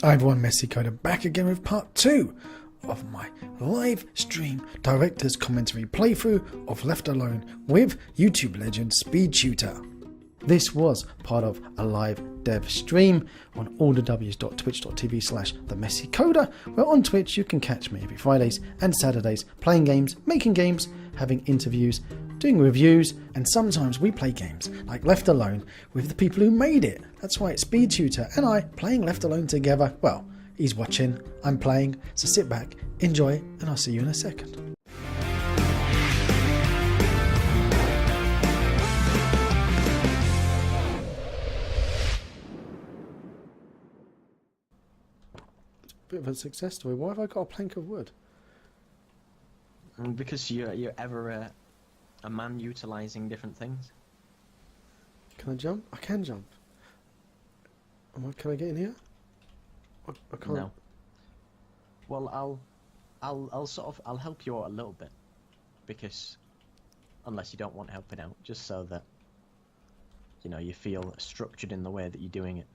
Hi everyone, Messi Coder back again with part 2 of my live stream director's commentary playthrough of Left Alone with YouTube legend SpeedTutor. This was part of a live dev stream on allthews.twitch.tv/themessycoder, where on Twitch you can catch me every Fridays and Saturdays playing games, making games, having interviews, doing reviews, and sometimes we play games like Left Alone with the people who made it. That's right, SpeedTutor and I playing Left Alone together. Well, he's watching, I'm playing, so sit back, enjoy, and I'll see you in a second. Bit of a success story. Why have I got a plank of wood? Because you're ever a man utilising different things. Can I jump? I can jump. Can I get in here? I can't. No. Well, I'll help you out a little bit, because unless you don't want helping out, just so that you feel structured in the way that you're doing it.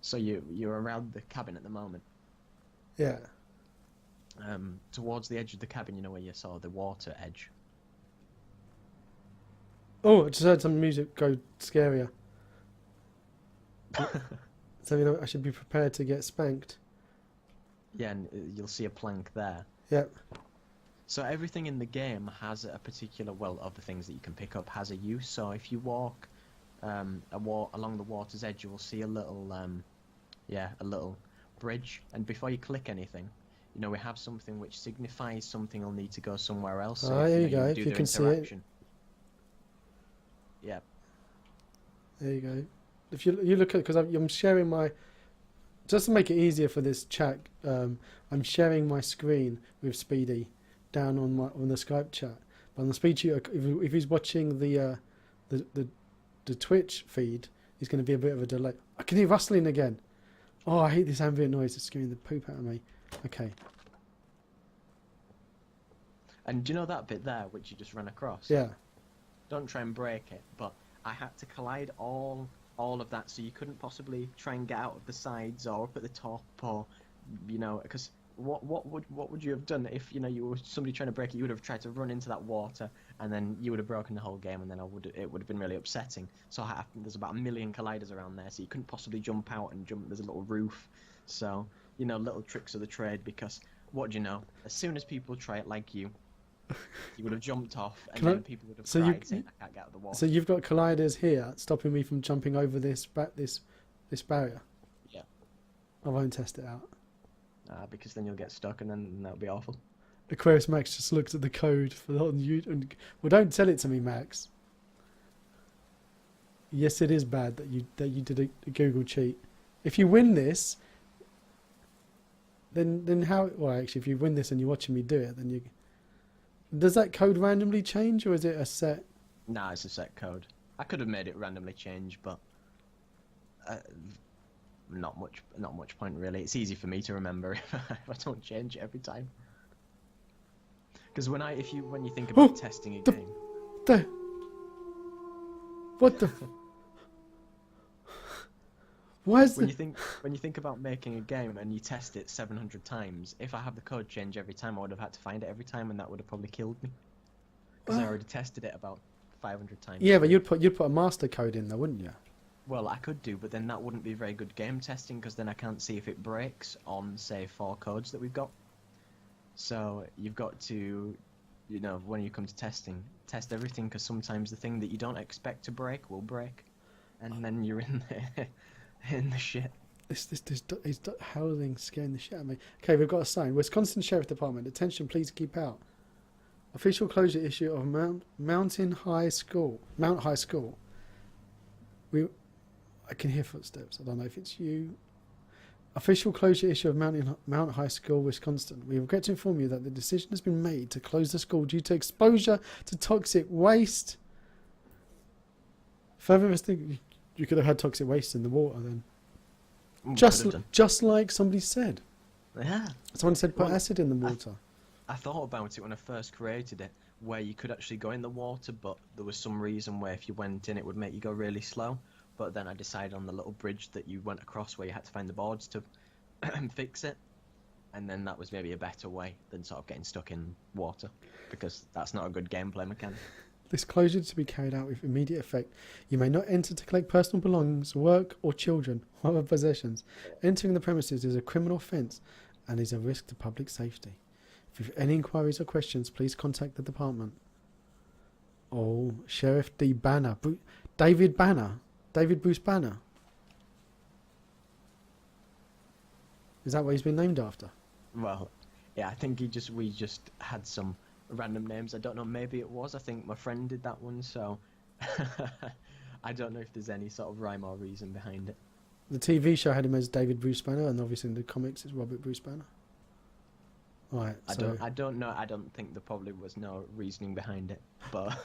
So you're around the cabin at the moment. Yeah. Towards the edge of the cabin, where you saw the water edge. Oh, I just heard some music go scarier. So I should be prepared to get spanked. Yeah, and you'll see a plank there. Yep. So everything in the game has a particular, of the things that you can pick up has a use. So if you walk along the water's edge, you will see a little, a little bridge. And before you click anything, we have something which signifies something will need to go somewhere else. So there you go. If you can see it. Yeah. There you go. If you look at, because I'm sharing my, just to make it easier for this chat, I'm sharing my screen with Speedy down on the Skype chat. But on the SpeedTutor, if he's watching the Twitch feed, he's going to be a bit of a delay. I can hear rustling again. Oh, I hate this ambient noise. It's scaring the poop out of me. Okay. And do you know that bit there which you just ran across? Yeah. Don't try and break it, but I had to collide all of that, so you couldn't possibly try and get out of the sides or up at the top, or because what would you have done if you were somebody trying to break it? You would have tried to run into that water, and then you would have broken the whole game, and then it would have been really upsetting. So there's about 1 million colliders around there, so you couldn't possibly jump out and jump. There's a little roof, so little tricks of the trade. Because what do you know? As soon as people try it like you would have jumped off, and then people would have cried saying, "I can't get out of the water." So you've got colliders here stopping me from jumping over this barrier. Yeah. I won't test it out. Because then you'll get stuck, and then that'll be awful. Aquarius Max just looked at the code for the on YouTube. Well, don't tell it to me, Max. Yes, it is bad that you did a Google cheat. If you win this, then how? Well, actually, if you win this and you're watching me do it, then you. Does that code randomly change, or is it a set? Nah, it's a set code. I could have made it randomly change, but not much point really. It's easy for me to remember if I don't change it every time. Because when you think about testing a game, what the? Why is when you think about making a game and you test it 700 times, if I have the code change every time, I would have had to find it every time, and that would have probably killed me. Because I already tested it about 500 times. Yeah, but you'd put a master code in there, wouldn't you? Well, I could do, but then that wouldn't be very good game testing, because then I can't see if it breaks on, say, 4 codes that we've got. So you've got to, when you come to testing, test everything, because sometimes the thing that you don't expect to break will break, and then you're in there. In the shit. This howling scaring the shit out of me. Okay, we've got a sign. Wisconsin Sheriff Department. Attention, please keep out. Official closure issue of Mount High School. I can hear footsteps. I don't know if it's you. Official closure issue of Mount High School, Wisconsin. We regret to inform you that the decision has been made to close the school due to exposure to toxic waste. Further investigation. You could have had toxic waste in the water then. Just like somebody said. Yeah. Someone said put acid in the water. I thought about it when I first created it, where you could actually go in the water, but there was some reason where if you went in it would make you go really slow. but then I decided on the little bridge that you went across where you had to find the boards to fix it, and then that was maybe a better way than sort of getting stuck in water, because that's not a good gameplay mechanic. This closure to be carried out with immediate effect. You may not enter to collect personal belongings, work or children or other possessions. Entering the premises is a criminal offence and is a risk to public safety. If you have any inquiries or questions, please contact the department. Oh, Sheriff D. Banner. David Banner. David Bruce Banner. Is that what he's been named after? Well, yeah, I think we just had some random names. I don't know, maybe it was. I think my friend did that one, so I don't know if there's any sort of rhyme or reason behind it. The TV show had him as David Bruce Banner, and obviously in the comics it's Robert Bruce Banner. Right, so I don't know. I don't think there probably was no reasoning behind it, but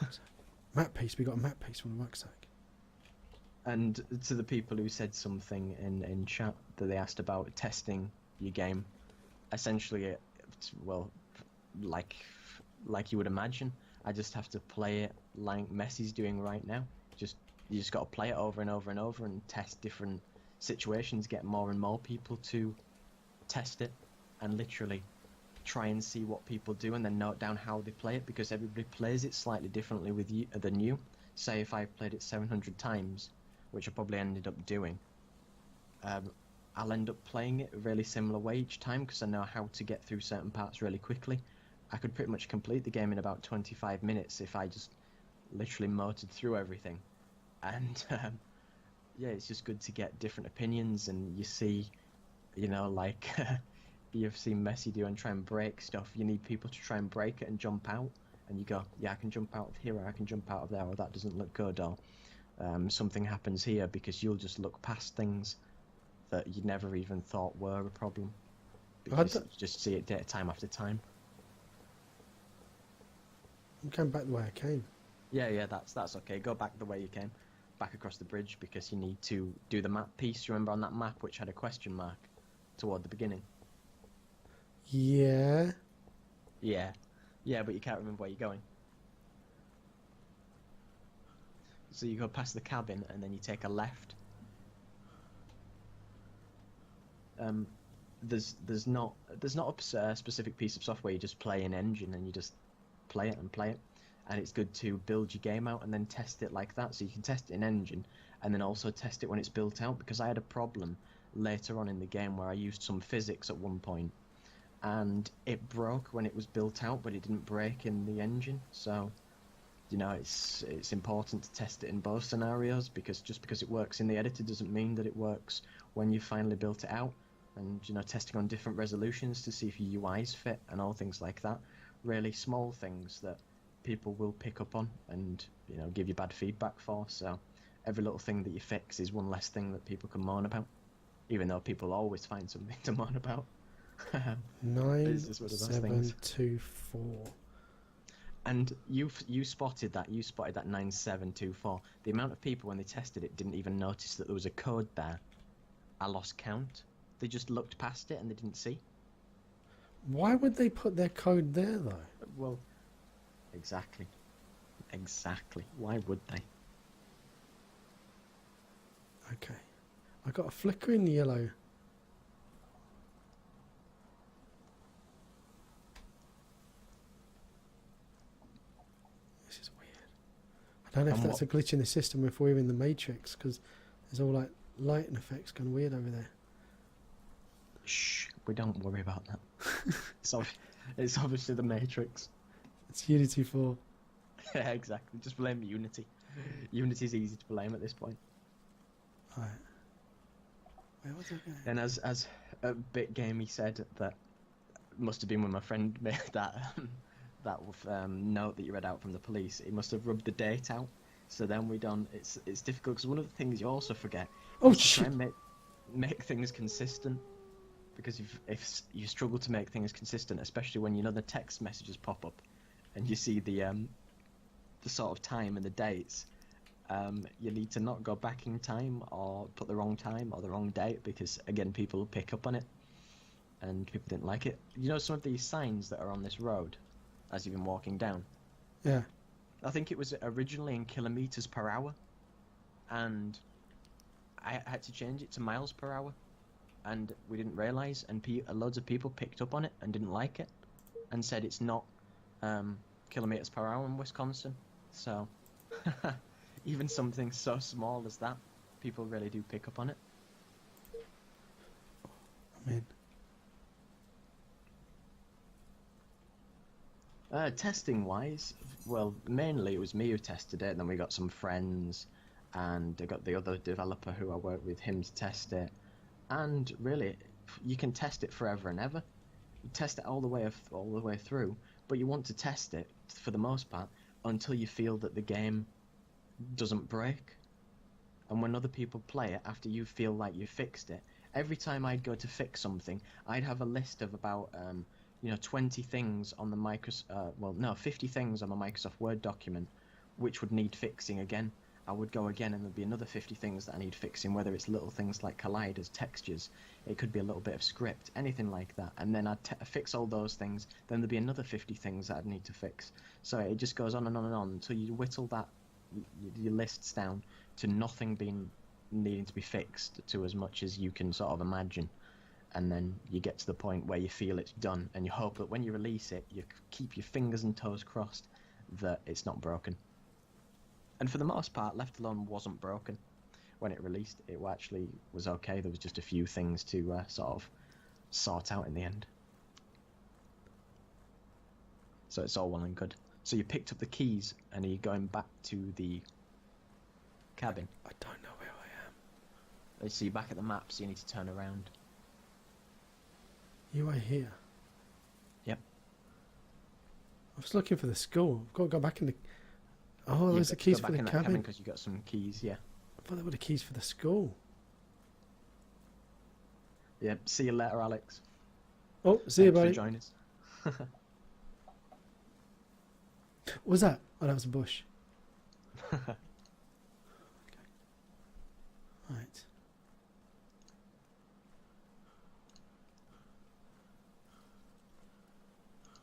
map piece. We got a map piece from the rucksack. And to the people who said something in chat that they asked about testing your game, essentially, it's, well, like you would imagine, I just have to play it like Messi's doing right now. You just got to play it over and over and over and test different situations, get more and more people to test it, and literally try and see what people do and then note down how they play it, because everybody plays it slightly differently with you than you. Say if I played it 700 times, which I probably ended up doing, I'll end up playing it a really similar way each time because I know how to get through certain parts really quickly. I could pretty much complete the game in about 25 minutes if I just literally motored through everything. And yeah, it's just good to get different opinions, and you see, you know, like you've seen Messi do and try and break stuff. You need people to try and break it and jump out, and you go, yeah, I can jump out of here, or I can jump out of there, or that doesn't look good, or something happens here, because you'll just look past things that you never even thought were a problem, because you just see it time after time. I'm going back the way I came. Yeah, that's okay. Go back the way you came, back across the bridge, because you need to do the map piece. Remember on that map which had a question mark toward the beginning? Yeah. Yeah, but you can't remember where you're going. So you go past the cabin and then you take a left. There's not a specific piece of software. You just play an engine and you just play it, and it's good to build your game out and then test it like that. So you can test it in engine and then also test it when it's built out, because I had a problem later on in the game where I used some physics at one point and it broke when it was built out, but it didn't break in the engine. So, you know, it's important to test it in both scenarios, because just because it works in the editor doesn't mean that it works when you finally built it out. And, you know, testing on different resolutions to see if your UIs fit and all things like that. Really small things that people will pick up on and, you know, give you bad feedback for. So every little thing that you fix is one less thing that people can moan about, even though people always find something to moan about. 9724. And you spotted that 9724. The amount of people when they tested it didn't even notice that there was a code there. I lost count. They just looked past it and they didn't see. Why would they put their code there though? Well, exactly. Why would they? Okay. I got a flickering yellow. This is weird. I don't know if that's a glitch in the system, if we're in the Matrix, because there's all like lighting effects going weird over there. Shh, we don't worry about that. It's obviously the Matrix. It's Unity 4. Yeah, exactly. Just blame Unity. Unity's easy to blame at this point. Right. Where was I going? And as a bit gamey said, that must have been when my friend made that note that you read out from the police. He must have rubbed the date out. So then we don't. It's difficult, because one of the things you also forget is to try and make things consistent. Because if you struggle to make things consistent, especially when you know the text messages pop up, and you see the sort of time and the dates, you need to not go back in time or put the wrong time or the wrong date, because again, people will pick up on it, and people didn't like it. You know, some of these signs that are on this road as you've been walking down. Yeah. I think it was originally in kilometers per hour, and I had to change it to miles per hour, and we didn't realise, and loads of people picked up on it and didn't like it, and said it's not kilometers per hour in Wisconsin. So even something so small as that, people really do pick up on it. I mean, testing wise, well, mainly it was me who tested it, and then we got some friends, and I got the other developer who I work with, him to test it. And really, you can test it forever and ever. You test it all the way through, but you want to test it for the most part until you feel that the game doesn't break. And when other people play it after you feel like you fixed it, every time I'd go to fix something, I'd have a list of about 20 things on the 50 things on my Microsoft Word document which would need fixing again. I would go again and there'd be another 50 things that I need fixing, whether it's little things like colliders, textures, it could be a little bit of script, anything like that. And then I'd fix all those things, then there'd be another 50 things that I'd need to fix. So it just goes on and on and on until you whittle your lists down to nothing needing to be fixed to as much as you can sort of imagine. And then you get to the point where you feel it's done, and you hope that when you release it, you keep your fingers and toes crossed that it's not broken. And for the most part, Left Alone wasn't broken. When it released, it actually was okay. There was just a few things to sort of sort out in the end. So it's all well and good. So you picked up the keys, and are you going back to the cabin? I don't know where I am. So you're back at the map, so you need to turn around. You are here. Yep. I was looking for the school. I've got to go back in the... Oh, there's the keys for the cabin. Because you got some keys, yeah. I thought they were the keys for the school. Yeah, see you later, Alex. Oh, see you, Thanks buddy. for joining us. What was that? Oh, that was a bush. Okay. Right.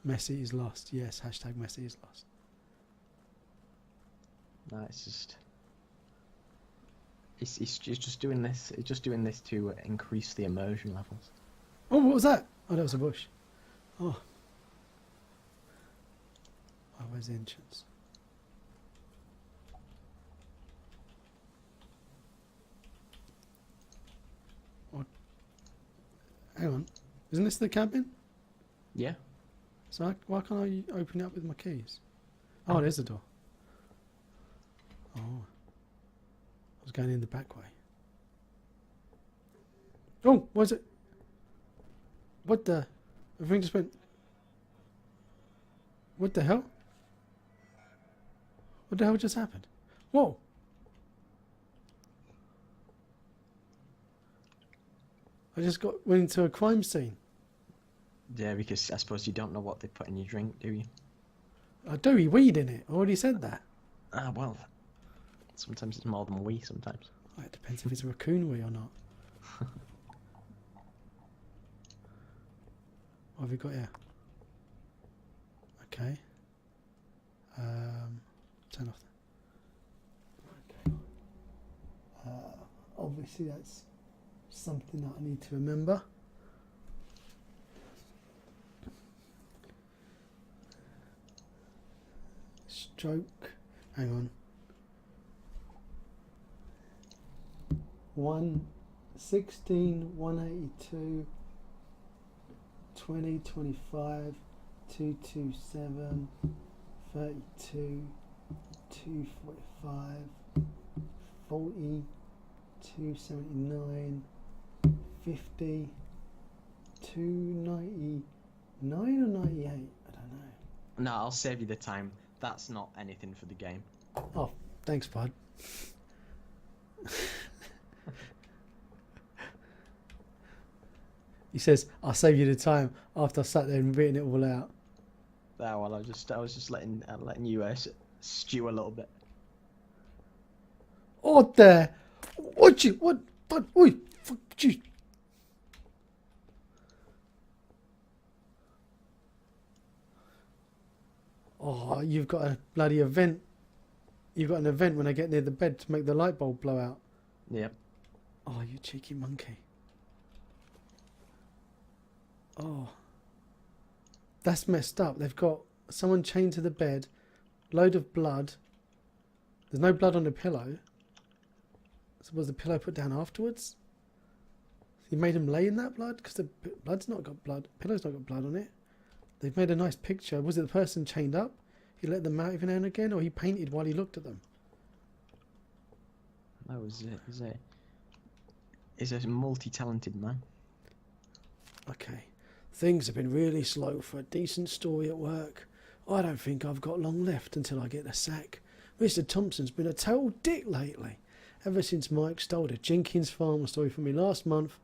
Messi is lost. Yes, hashtag Messi is lost. No, it's just... He's just doing this. He's just doing this to increase the immersion levels. Oh, what was that? Oh, that was a bush. Oh. Oh, where's the entrance? What? Hang on. Isn't this the cabin? Yeah. So why can't I open it up with my keys? Oh, there's the door. Oh. I was going in the back way. Oh, what is it? What the? Everything just went... What the hell? What the hell just happened? Whoa! I just went into a crime scene. Yeah, because I suppose you don't know what they put in your drink, do you? I do, he weed in it. I already said that. Ah, well. Sometimes it's more than we, sometimes. Well, it depends if it's a raccoon wee or not. What have we got here? Okay. Turn off the... Okay. Obviously that's something that I need to remember. Stroke. Hang on. 116, 182, 20, 25, 227, 32, 245, 40, 279, 50, 299 or 98? I don't know. No, I'll save you the time. That's not anything for the game. Oh, thanks, bud. He says, "I'll save you the time." After I sat there and written it all out. Ah, well, I was just letting you stew a little bit. Oh, there! What? Oi, fuck you! Oh, you've got a bloody event. You've got an event when I get near the bed to make the light bulb blow out. Yep. Oh, you cheeky monkey. Oh. That's messed up. They've got someone chained to the bed, load of blood. There's no blood on the pillow. So was the pillow put down afterwards? You made him lay in that blood? Because the blood's not got blood. Pillow's not got blood on it. They've made a nice picture. Was it the person chained up? He let them out every now and again, or he painted while he looked at them? That was it. He's a multi-talented man. Okay. Things have been really slow for a decent story at work. I don't think I've got long left until I get the sack. Mr. Thompson's been a total dick lately. Ever since Mike stole the Jenkins Farmer story from me last month,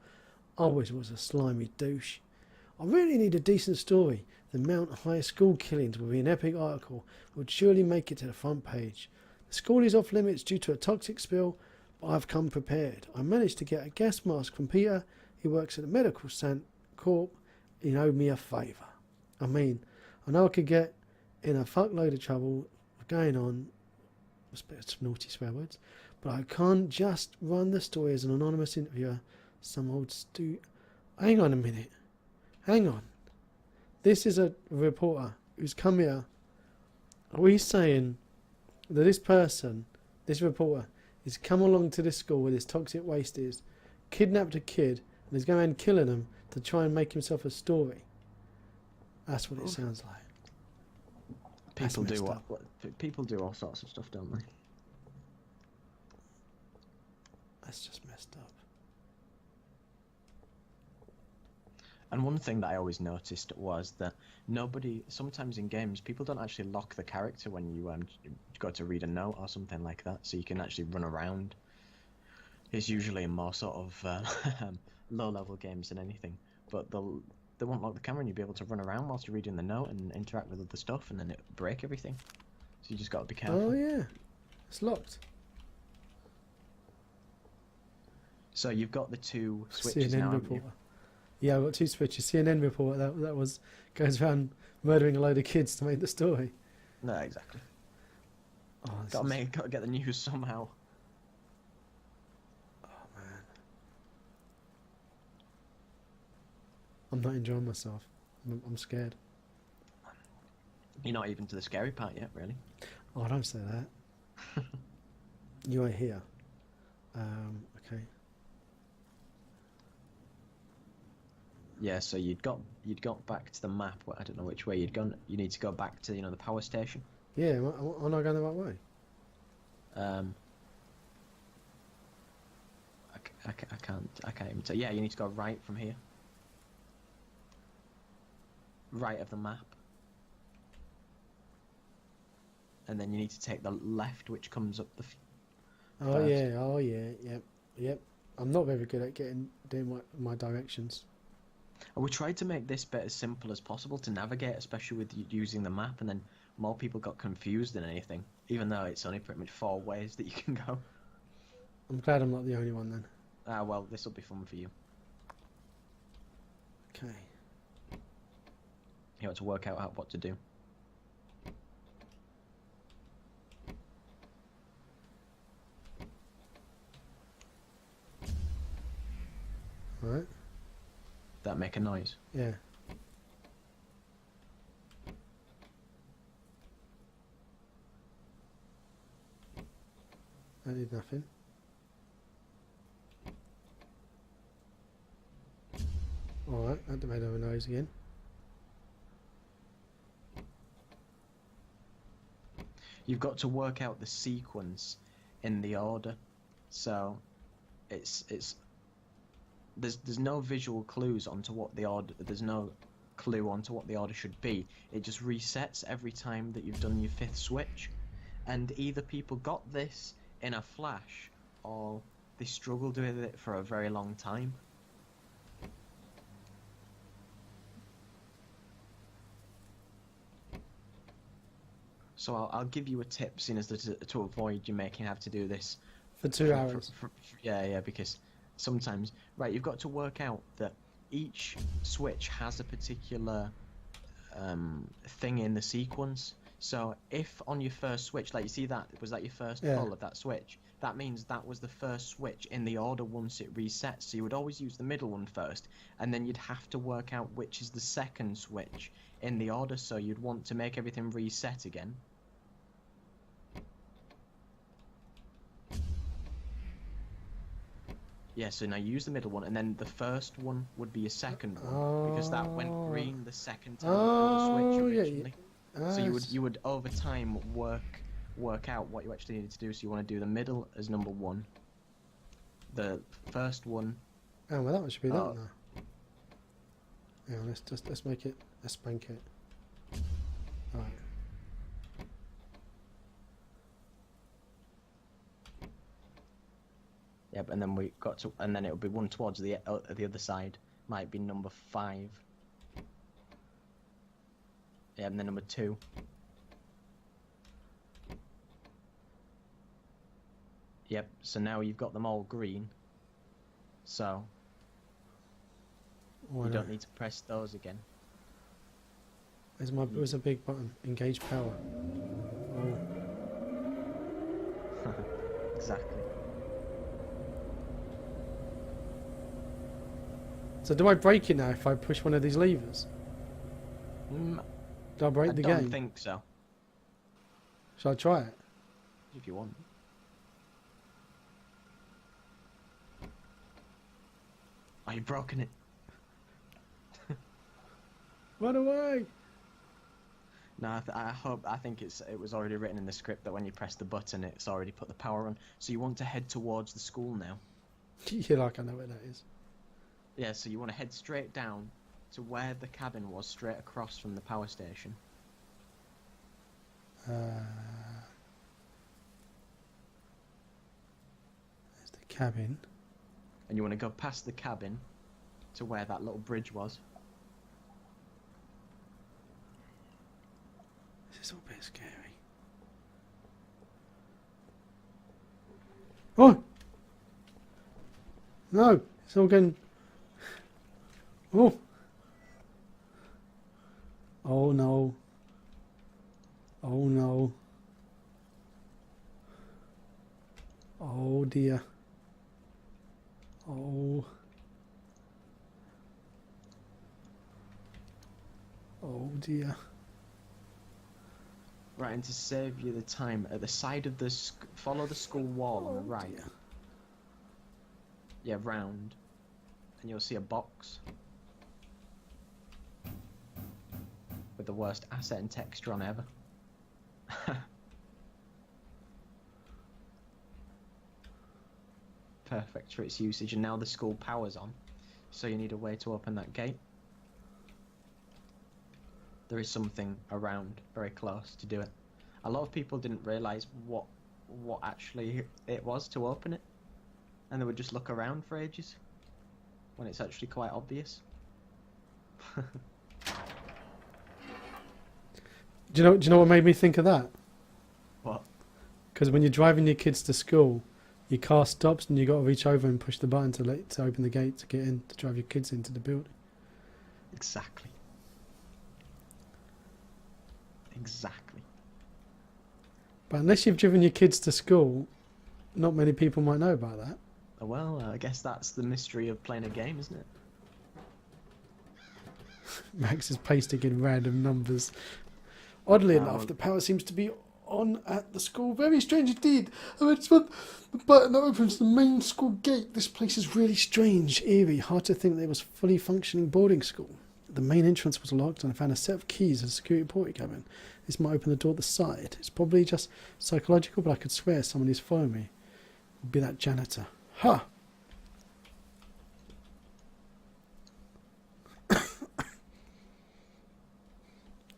I always was a slimy douche. I really need a decent story. The Mount High school killings will be an epic article, would surely make it to the front page. The school is off limits due to a toxic spill, but I've come prepared. I managed to get a gas mask from Peter. He works at the medical corp. He owed me a favour. I mean, I know I could get in a fuckload of trouble going on, some naughty swear words, but I can't just run the story as an anonymous interviewer. Some old Hang on a minute. Hang on. This is a reporter who's come here. Are we saying that this person, this reporter, has come along to this school where this toxic waste is, kidnapped a kid, and is going around killing him to try and make himself a story? That's what it sounds like. People do all sorts of stuff, don't they? That's just messed up. And one thing that I always noticed was that sometimes in games, people don't actually lock the character when you go to read a note or something like that, so you can actually run around. It's usually in more sort of low-level games than anything, but they won't lock the camera and you'll be able to run around whilst you're reading the note and interact with other stuff, and then it'll break everything. So you just got to be careful. Oh yeah, it's locked. So you've got the two switches CNN now, haven't reporter. you? Yeah, I've got two switches. CNN reporter that goes around murdering a load of kids to make the story. No, exactly. Oh, Got to get the news somehow. Oh man, I'm not enjoying myself. I'm scared. You're not even to the scary part yet, really. Oh, don't say that. You are here. Okay. Yeah, so you'd got back to the map. Well, I don't know which way you'd gone. You need to go back to the power station. Yeah, am I not going the right way? I can't even tell. Yeah, you need to go right from here. Right of the map. And then you need to take the left, which comes up the. Oh yeah, yep. I'm not very good at doing my directions. And we tried to make this bit as simple as possible to navigate, especially with using the map, and then more people got confused than anything, even though it's only pretty much 4 ways that you can go. I'm glad I'm not the only one then. Ah, well, this will be fun for you. Okay. You have to work out what to do. Right. That make a noise? Yeah. I did nothing. Alright, that made a noise again. You've got to work out the sequence in the order. So there's no visual clues onto what the order. There's no clue onto what the order should be. It just resets every time that you've done your 5th switch, and either people got this in a flash, or they struggled with it for a very long time. So I'll give you a tip, seeing as to avoid you have to do this For 2 hours. Yeah, because sometimes, right, you've got to work out that each switch has a particular thing in the sequence. So if on your first switch, like you see that, was that your first pull of that switch? that means that was the first switch in the order once it resets. So you would always use the middle one first, and then you'd have to work out which is the second switch in the order. So you'd want to make everything reset again. Yeah, so now you use the middle one, and then the first one would be a second one, because that went green the second time before the switch originally. So you would over time work out what you actually needed to do. So you want to do the middle as number 1, the first one. Oh well, that one should be that one now. Yeah, let's make it. Let's spank it. All right. Yep, and then we got to, and then it would be one towards the other side. Might be number 5. Yeah, and then number 2. Yep. So now you've got them all green. So you don't need to press those again. Where's a big button? Engage power. Oh. Exactly. So do I break it now if I push one of these levers? Do I break the game? I don't think so. Shall I try it? If you want. Oh, you've broken it. Run away! No, I think it was already written in the script that when you press the button, it's already put the power on. So you want to head towards the school now. Yeah, like I know where that is. Yeah, so you want to head straight down to where the cabin was, straight across from the power station. There's the cabin. And you want to go past the cabin to where that little bridge was. This is all a bit scary. Oh! No! It's all getting... Oh! Oh no. Oh no. Oh dear. Oh. Oh dear. Right, and to save you the time, at the side of the follow the school wall on the right. Dear. Yeah, round. And you'll see a box with the worst asset and texture on ever. Perfect for its usage, and now the school power's on, so you need a way to open that gate. There is something around very close to do it. A lot of people didn't realise what actually it was to open it, and they would just look around for ages when it's actually quite obvious. Do you know what made me think of that? What? Because when you're driving your kids to school, your car stops and you got to reach over and push the button to open the gate to get in, to drive your kids into the building. Exactly. Exactly. But unless you've driven your kids to school, not many people might know about that. Well, I guess that's the mystery of playing a game, isn't it? Max is pasting in random numbers. Oddly enough, the power seems to be on at the school. Very strange indeed. I just want the button that opens the main school gate. This place is really strange, eerie. Hard to think that it was a fully functioning boarding school. The main entrance was locked and I found a set of keys at a security portal cabin. This might open the door at the side. It's probably just psychological, but I could swear someone is following me. It would be that janitor. Ha!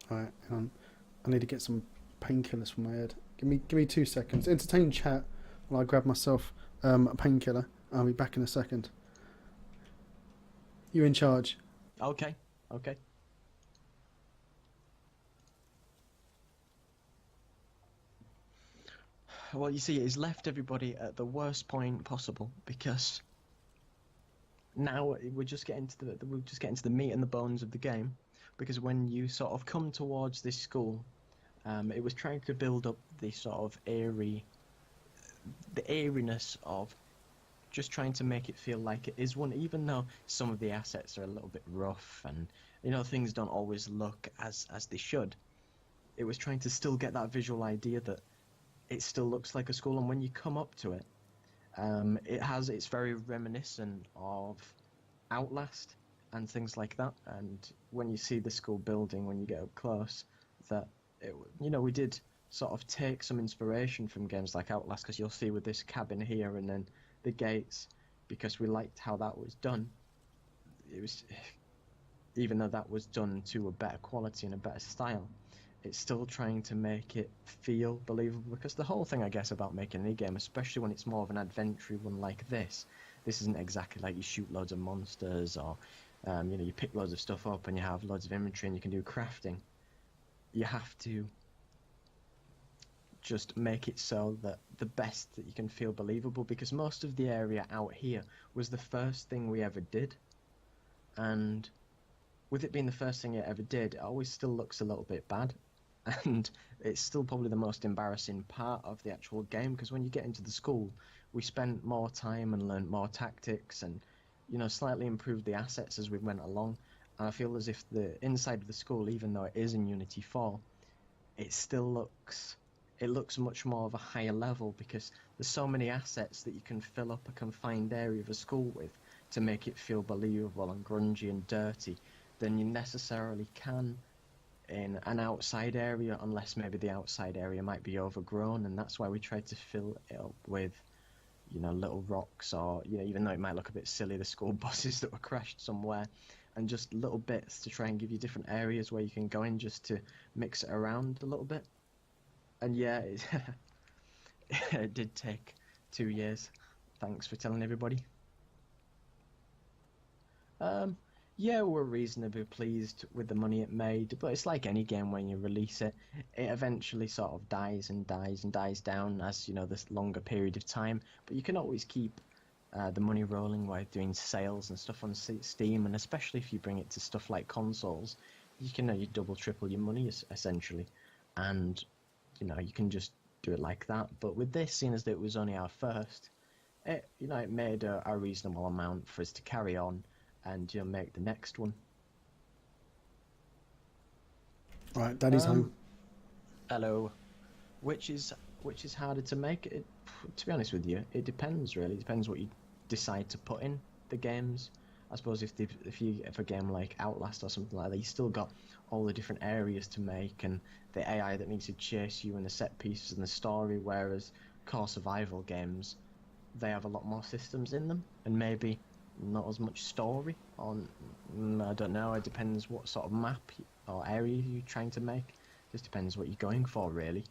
Alright, hang on. I need to get some painkillers for my head. Give me 2 seconds. Entertain chat while I grab myself a painkiller. I'll be back in a second. You in charge. Okay. Okay. Well, you see, it's left everybody at the worst point possible, because now we're just getting to the meat and the bones of the game. Because when you sort of come towards this school, it was trying to build up this sort of eerie the airiness of just trying to make it feel like it is one, even though some of the assets are a little bit rough and things don't always look as they should. It was trying to still get that visual idea that it still looks like a school, and when you come up to it, it's very reminiscent of Outlast and things like that. And when you see the school building, when you get up close, we did sort of take some inspiration from games like Outlast, because you'll see with this cabin here and then the gates, because we liked how that was done. It was, even though that was done to a better quality and a better style, it's still trying to make it feel believable, because the whole thing, I guess, about making any game, especially when it's more of an adventure one like this isn't exactly like you shoot loads of monsters or you pick loads of stuff up and you have loads of inventory and you can do crafting. You have to just make it so that the best that you can feel believable, because most of the area out here was the first thing we ever did, and with it being the first thing it ever did, it always still looks a little bit bad, and it's still probably the most embarrassing part of the actual game, because when you get into the school, we spent more time and learned more tactics and slightly improved the assets as we went along, and I feel as if the inside of the school, even though it is in Unity 4, it still looks much more of a higher level, because there's so many assets that you can fill up a confined area of a school with to make it feel believable and grungy and dirty than you necessarily can in an outside area, unless maybe the outside area might be overgrown, and that's why we tried to fill it up with little rocks, or even though it might look a bit silly, the school buses that were crashed somewhere, and just little bits to try and give you different areas where you can go in just to mix it around a little bit. And yeah, it did take 2 years. Thanks for telling everybody. Yeah, we're reasonably pleased with the money it made, but it's like any game when you release it, it eventually sort of dies and dies and dies down as, this longer period of time, but you can always keep the money rolling while doing sales and stuff on Steam, and especially if you bring it to stuff like consoles, you can you double, triple your money, essentially, and, you can just do it like that. But with this, seeing as it was only our first, it made a reasonable amount for us to carry on and make the next one. Right, Daddy's home. Hello. Which is harder to make? To be honest with you, it depends really. It depends what you decide to put in the games. I suppose if a game like Outlast or something like that, you still got all the different areas to make and the AI that needs to chase you and the set pieces and the story, whereas core survival games, they have a lot more systems in them and maybe not as much story. I don't know, it depends what sort of map or area you're trying to make. Just depends what you're going for, really.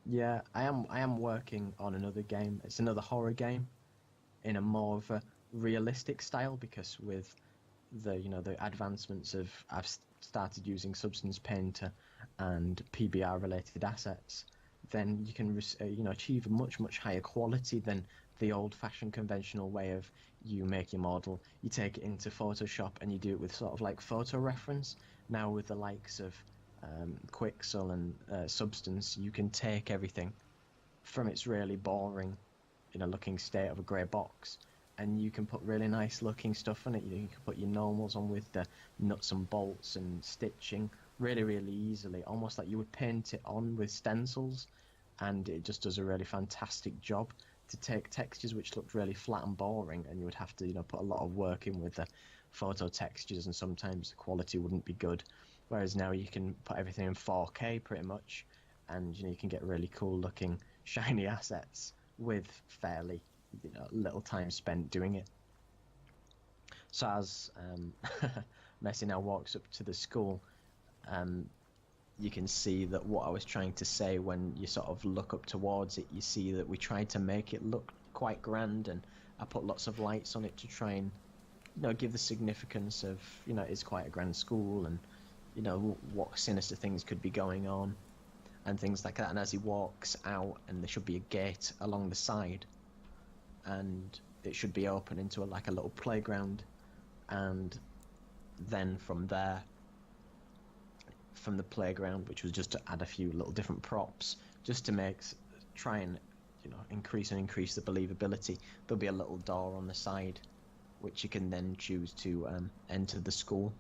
Yeah, I am working on another game. It's another horror game in a more of a realistic style, because with the advancements of I've started using Substance Painter and PBR related assets, then you can achieve a much higher quality than the old-fashioned conventional way of you make your model, you take it into Photoshop and you do it with sort of like photo reference. Now with the likes of Quixel and Substance, you can take everything from its really boring looking state of a grey box, and you can put really nice looking stuff on it. You can put your normals on with the nuts and bolts and stitching really easily, almost like you would paint it on with stencils, and it just does a really fantastic job to take textures which looked really flat and boring, and you would have to put a lot of work in with the photo textures, and sometimes the quality wouldn't be good, whereas now you can put everything in 4K pretty much, and you can get really cool looking shiny assets with fairly little time spent doing it. So as Messi now walks up to the school, you can see that what I was trying to say, when you sort of look up towards it, you see that we tried to make it look quite grand, and I put lots of lights on it to try and give the significance of it's quite a grand school, and what sinister things could be going on and things like that. And as he walks out, and there should be a gate along the side, and it should be open into like a little playground, and then from there, from the playground, which was just to add a few little different props, just to try and increase the believability. There'll be a little door on the side, which you can then choose to enter the school,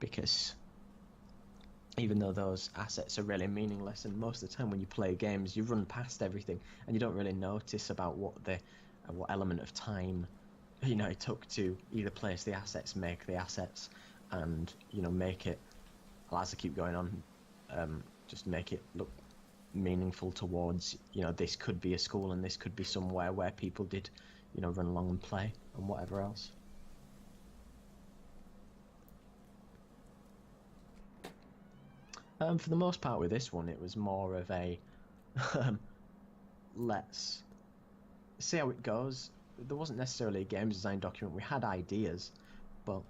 because even though those assets are really meaningless, and most of the time when you play games you run past everything and you don't really notice about what element of time it took to either place the assets, make the assets, and make it, as I keep going on, just make it look meaningful towards this could be a school and this could be somewhere where people did run along and play and whatever else. For the most part with this one, it was more of a let's see how it goes. There wasn't necessarily a games design document. We had ideas, but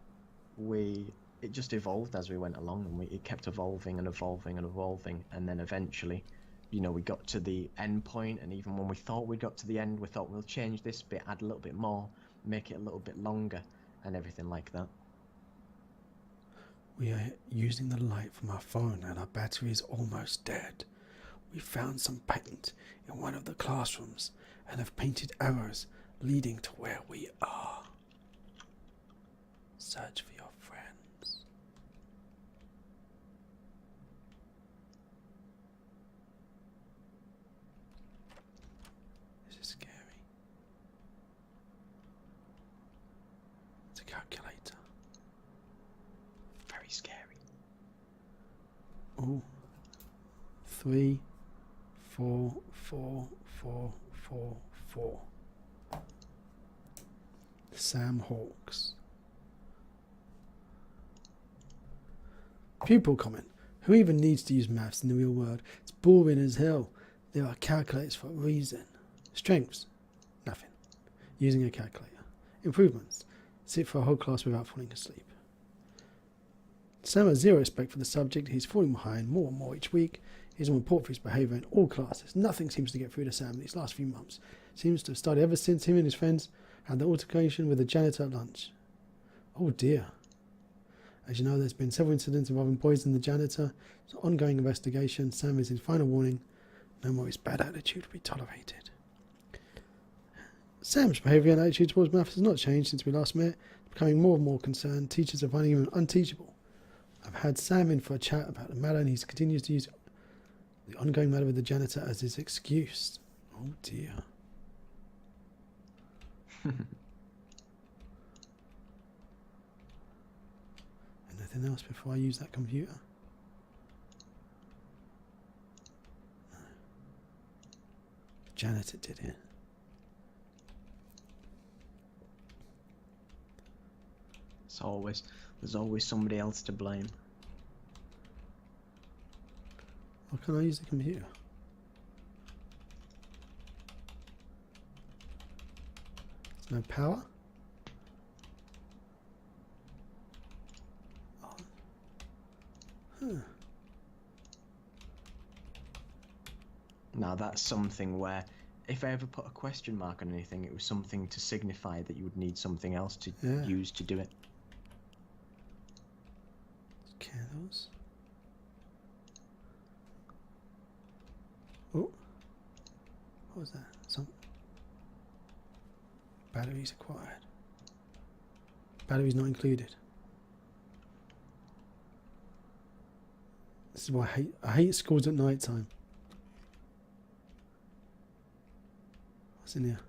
it just evolved as we went along, and it kept evolving and evolving and evolving, and then eventually we got to the end point, and even when we thought we got to the end, we thought we'll change this bit, add a little bit more, make it a little bit longer, and everything like that. We are using the light from our phone and our battery is almost dead. We found some paint in one of the classrooms and have painted arrows leading to where we are. Search for your friends. This is scary. It's a calculator. Very scary. Oh, 3, 4, 4, 4, 4, 4. Sam Hawks. Pupil comment. Who even needs to use maths in the real world? It's boring as hell. There are calculators for a reason. Strengths. Nothing. Using a calculator. Improvements. Sit for a whole class without falling asleep. Sam has zero respect for the subject. He's falling behind more and more each week. He's on report for his behaviour in all classes. Nothing seems to get through to Sam these last few months. Seems to have started ever since him and his friends had the altercation with the janitor at lunch. Oh dear. As you know, there's been several incidents involving boys and the janitor. It's an ongoing investigation. Sam is his final warning. No more his bad attitude will be tolerated. Sam's behaviour and attitude towards maths has not changed since we last met. Becoming more and more concerned. Teachers are finding him unteachable. I've had Sam in for a chat about the matter, and he continues to use the ongoing matter with the janitor as his excuse. Oh dear. Anything else before I use that computer? No. Janitor did it. There's always somebody else to blame. Why can't I use the computer? There's no power? Oh. Huh. Now that's something where if I ever put a question mark on anything, it was something to signify that you would need something else to use to do it. Candles. Oh, what was that? Some batteries acquired. Batteries not included. This is why I hate schools at night time. What's in here?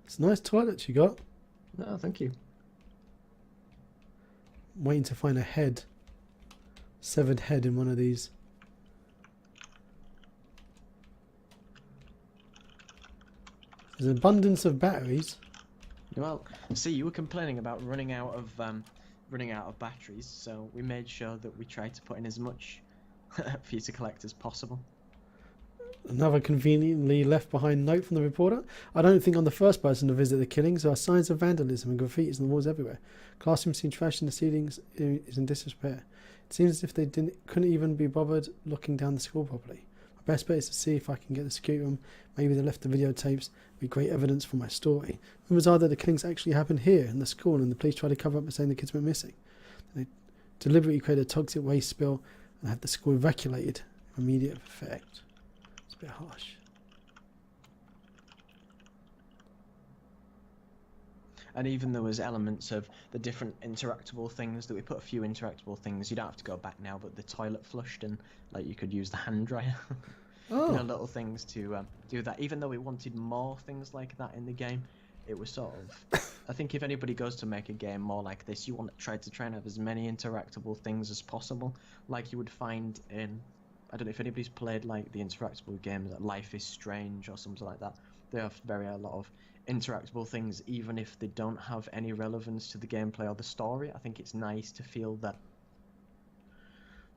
It's a nice toilet you got. No, thank you. Waiting to find a head. Severed head in one of these. There's an abundance of batteries. Well, see, you were complaining about running out of batteries, so we made sure that we tried to put in as much for you to collect as possible. Another conveniently left behind note from the reporter. I don't think I'm the first person to visit the killings. There are signs of vandalism and graffitis on the walls everywhere. Classrooms seem trashed and the ceilings is in disrepair. It seems as if they couldn't even be bothered looking down the school properly. My best bet is to see if I can get the security room. Maybe they left the videotapes. Be great evidence for my story. Rumors are that the killings actually happened here in the school, and the police tried to cover up by saying the kids went missing. They deliberately created a toxic waste spill and had the school evacuated with immediate effect. It's a bit harsh. And even there was elements of the different interactable things that we put a few interactable things. You don't have to go back now, but the toilet flushed and like you could use the hand dryer. Oh. You know, little things to do that. Even though we wanted more things like that in the game, it was sort of. I think if anybody goes to make a game more like this, you want to try and have as many interactable things as possible, like you would find in. I don't know if anybody's played like the interactable games like Life is Strange or something like that. They have a lot of interactable things, even if they don't have any relevance to the gameplay or the story. I think it's nice to feel that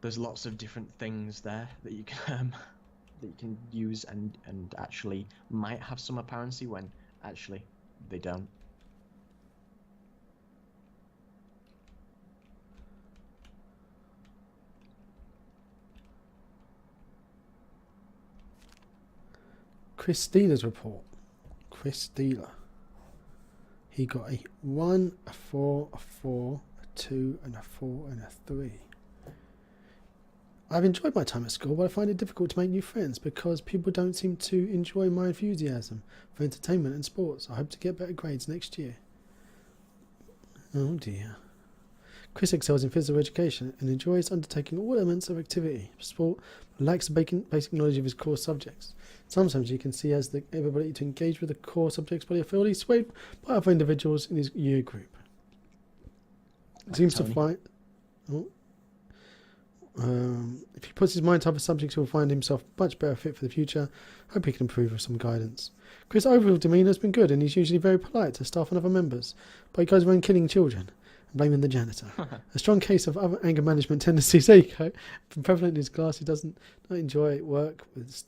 there's lots of different things there that you can use and actually might have some apparency when actually they don't. Chris Steeler's report. Chris Steeler. He got a 1, a 4, a 4, a 2, and a 4, and a 3. I've enjoyed my time at school, but I find it difficult to make new friends because people don't seem to enjoy my enthusiasm for entertainment and sports. I hope to get better grades next year. Oh dear. Chris excels in physical education and enjoys undertaking all elements of activity. Sport, but lacks the basic knowledge of his core subjects. Sometimes you can see he has the ability to engage with the core subjects, but I feel he's swayed by other individuals in his year group. Seems to find. If he puts his mind to other subjects, he'll find himself much better fit for the future. Hope he can improve with some guidance. Chris' overall demeanour has been good, and he's usually very polite to staff and other members, but he goes around killing children and blaming the janitor. A strong case of other anger management tendencies. There you go. From prevalent in his class, he doesn't enjoy work with.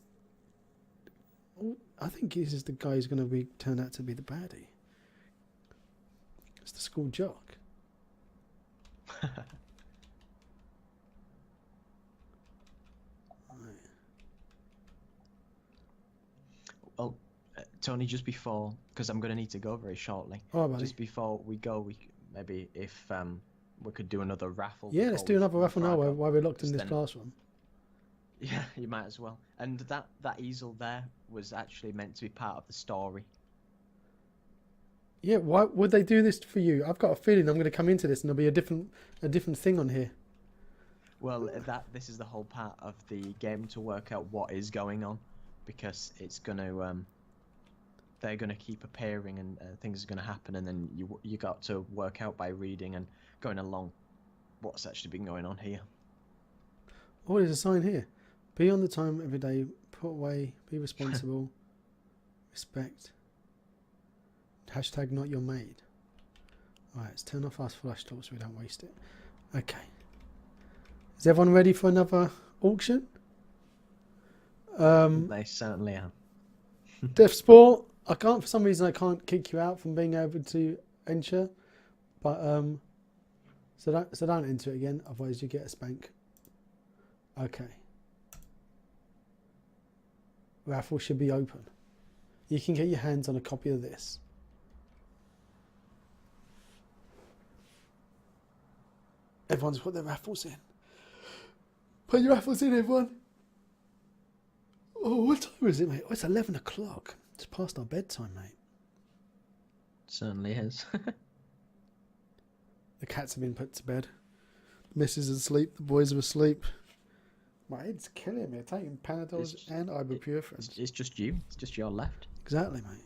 I think this is the guy who's going to turn out to be the baddie. It's the school jock. Well, Tony, just before, because I'm going to need to go very shortly. Oh, buddy. Just before we go, maybe if we could do another raffle. Yeah, let's do another raffle now while we're locked in this classroom. Yeah, you might as well. And that easel there was actually meant to be part of the story. Yeah, why would they do this for you? I've got a feeling I'm going to come into this and there'll be a different thing on here. Well, this is the whole part of the game to work out what is going on, because it's going to they're going to keep appearing and things are going to happen, and then you got to work out by reading and going along what's actually been going on here. Oh, there's a sign here. Be on the time every day, put away, be responsible, respect. Hashtag not your maid. Alright, let's turn off our flash talk so we don't waste it. Okay. Is everyone ready for another auction? They certainly are. Deaf Sport, for some reason I can't kick you out from being able to enter. But so don't enter it again, otherwise you get a spank. Okay. Raffle should be open. You can get your hands on a copy of this. Everyone's put their raffles in. Put your raffles in, everyone. Oh, what time is it, mate? Oh, it's 11 o'clock. It's past our bedtime, mate. Certainly is. The cats have been put to bed. The missus is asleep. The boys are asleep. My head's killing me. I'm taking Panadols and ibuprofen. It's just you. It's just your left. Exactly, mate.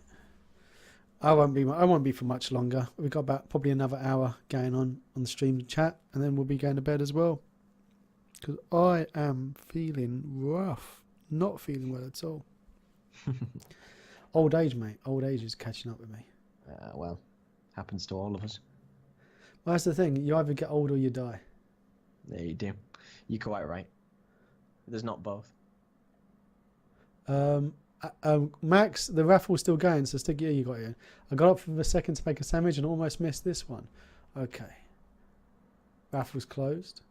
I won't be for much longer. We've got about probably another hour going on the stream chat, and then we'll be going to bed as well. Because I am feeling rough. Not feeling well at all. Old age, mate. Old age is catching up with me. Well, happens to all of us. Well, that's the thing. You either get old or you die. There you do. You're quite right. There's not both. Max, the raffle's still going, so stick you got here. I got up for a second to make a sandwich and almost missed this one. Okay. Raffle's closed.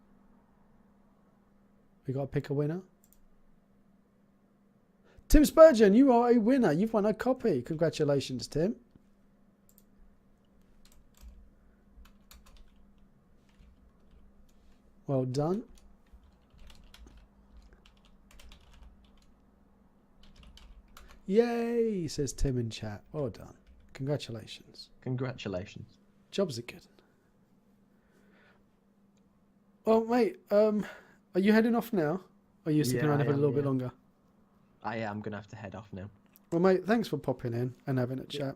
We got to pick a winner. Tim Spurgeon, you are a winner. You've won a copy. Congratulations, Tim. Well done. Yay, says Tim in chat. Well done. Congratulations. Congratulations. Jobs are good. Well, mate, are you heading off now? Or are you sticking around for a little bit longer? I'm going to have to head off now. Well, mate, thanks for popping in and having a chat.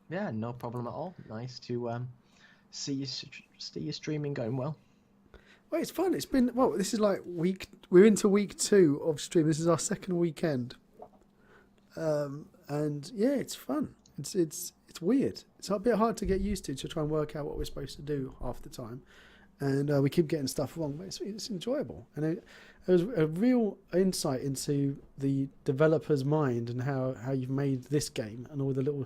Yeah, no problem at all. Nice to see you streaming going well. Well, it's fun. It's been, well, this is like we're into week 2 of stream. This is our second weekend. And yeah, it's fun. It's weird. It's a bit hard to get used to try and work out what we're supposed to do half the time. And we keep getting stuff wrong, but it's enjoyable. And it was a real insight into the developer's mind and how you've made this game and all the little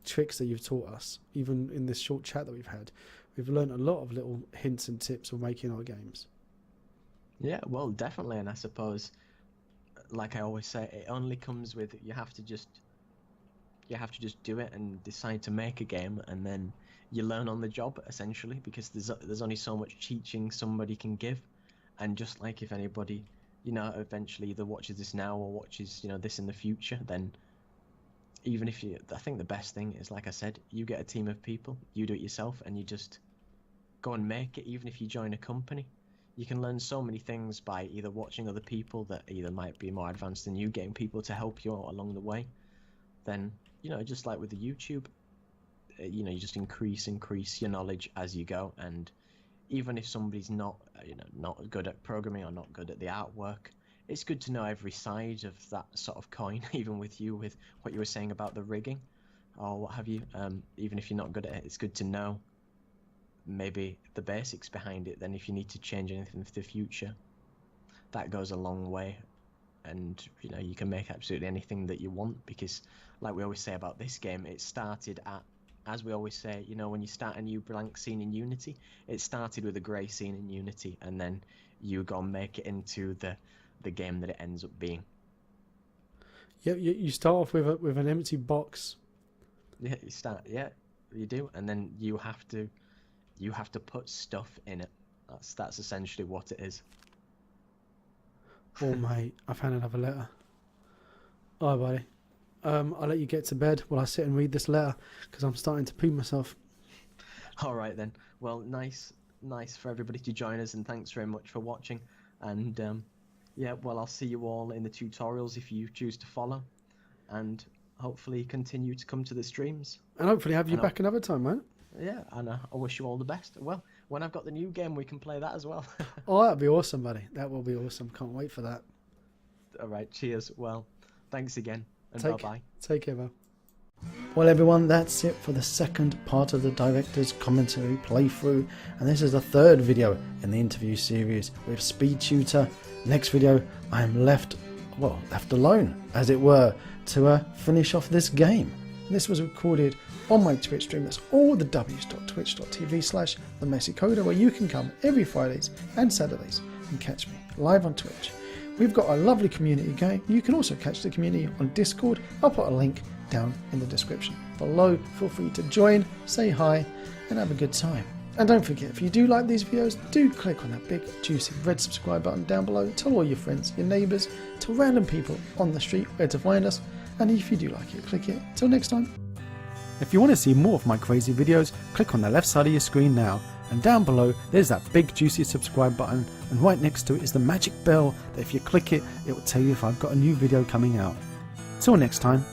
tricks that you've taught us. Even in this short chat that we've had, we've learned a lot of little hints and tips for making our games. Yeah, well, definitely. And I suppose, like I always say, it only comes with you have to just do it and decide to make a game, and then you learn on the job essentially, because there's only so much teaching somebody can give. And just like if anybody, eventually either watches this now or watches, this in the future, then even if I think the best thing is, like I said, you get a team of people, you do it yourself, and you just go and make it. Even if you join a company, you can learn so many things by either watching other people that either might be more advanced than you, getting people to help you along the way. Then, just like with the YouTube, you just increase your knowledge as you go. And even if somebody's not good at programming or not good at the artwork, it's good to know every side of that sort of coin. Even with what you were saying about the rigging or what have you, even if you're not good at it, it's good to know maybe the basics behind it. Then if you need to change anything for the future, that goes a long way. And you can make absolutely anything that you want, because like we always say about this game, it started at, as we always say, when you start a new blank scene in Unity, it started with a grey scene in Unity, and then you go and make it into the game that it ends up being. Yeah, you start off with an empty box. Yeah, you do, and then you have to put stuff in it. That's essentially what it is. Oh mate, I found another letter. All right, buddy. I'll let you get to bed while I sit and read this letter, because I'm starting to poo myself. All right then. Well, nice for everybody to join us, and thanks very much for watching. And I'll see you all in the tutorials if you choose to follow, and hopefully continue to come to the streams. And hopefully have you back another time, mate. Yeah, and I wish you all the best. Well, when I've got the new game, we can play that as well. Oh, that'd be awesome, buddy. That will be awesome. Can't wait for that. All right, cheers. Well, thanks again, and bye-bye. Take care, man. Well, everyone, that's it for the second part of the director's commentary playthrough, and this is the third video in the interview series with SpeedTutor. Next video, I am left alone, as it were, to finish off this game. This was recorded on my Twitch stream. That's all the www.twitch.tv/themessycoder, where you can come every Fridays and Saturdays and catch me live on Twitch. We've got a lovely community going. You can also catch the community on Discord. I'll put a link down in the description below. Feel free to join, say hi, and have a good time. And don't forget, if you do like these videos, do click on that big juicy red subscribe button down below. Tell all your friends, your neighbours, tell random people on the street where to find us. And if you do like it, click it. Till next time. If you want to see more of my crazy videos, click on the left side of your screen now. And down below, there's that big juicy subscribe button. And right next to it is the magic bell that if you click it, it will tell you if I've got a new video coming out. Till next time.